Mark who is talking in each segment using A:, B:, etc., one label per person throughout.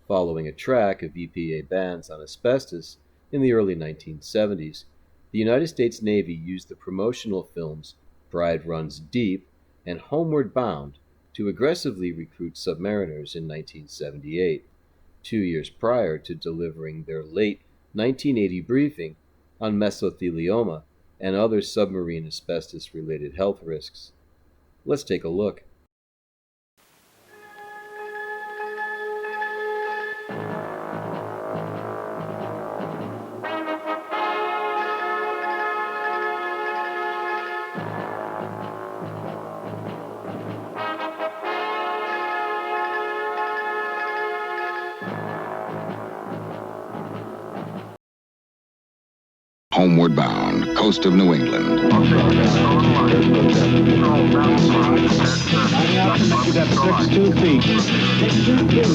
A: Following a track of EPA bans on asbestos in the early 1970s, the United States Navy used the promotional films Bride Runs Deep and Homeward Bound to aggressively recruit submariners in 1978, 2 years prior to delivering their late 1980 briefing on mesothelioma and other submarine asbestos-related health risks. Let's take a look.
B: Homeward Bound, coast of New England.
C: Connected at 62 feet. 62 feet.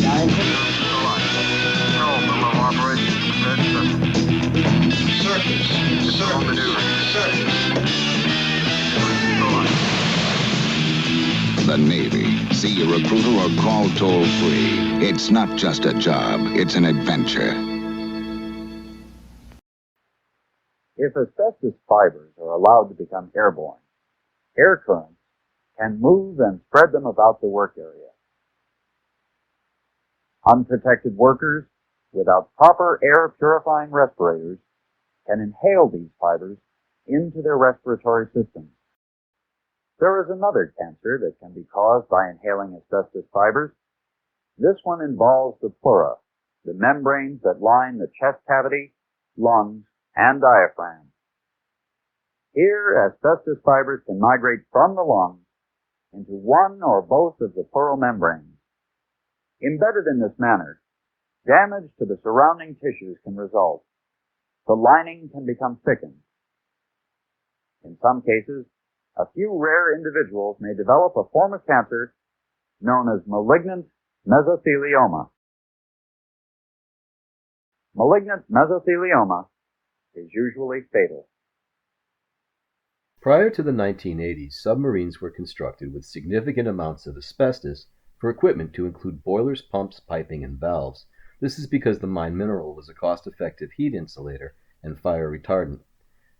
B: The Navy. See a recruiter or call toll-free. It's not just a job, it's an adventure.
D: If asbestos fibers are allowed to become airborne, air currents can move and spread them about the work area. Unprotected workers without proper air purifying respirators can inhale these fibers into their respiratory systems. There is another cancer that can be caused by inhaling asbestos fibers. This one involves the pleura, the membranes that line the chest cavity, lungs, and diaphragm. Here, asbestos fibers can migrate from the lungs into one or both of the pleural membranes. Embedded in this manner, damage to the surrounding tissues can result. The lining can become thickened. In some cases, a few rare individuals may develop a form of cancer known as malignant mesothelioma. Malignant mesothelioma is usually fatal.
A: Prior to the 1980s, submarines were constructed with significant amounts of asbestos for equipment to include boilers, pumps, piping, and valves. This is because the mine mineral was a cost-effective heat insulator and fire retardant.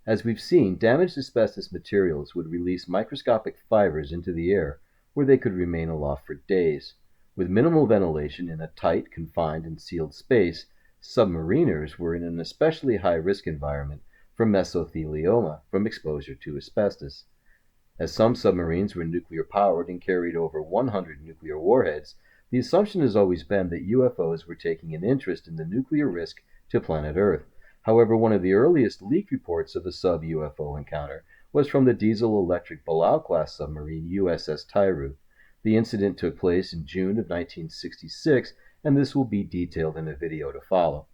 A: As we've seen, damaged asbestos materials would release microscopic fibers into the air where they could remain aloft for days. With minimal ventilation in a tight, confined, and sealed space, submariners were in an especially high-risk environment for mesothelioma from exposure to asbestos. As some submarines were nuclear-powered and carried over 100 nuclear warheads, the assumption has always been that UFOs were taking an interest in the nuclear risk to planet Earth. However, one of the earliest leaked reports of a sub-UFO encounter was from the diesel-electric Balao Class submarine USS Tiru. The incident took place in June of 1966, and this will be detailed in a video to follow.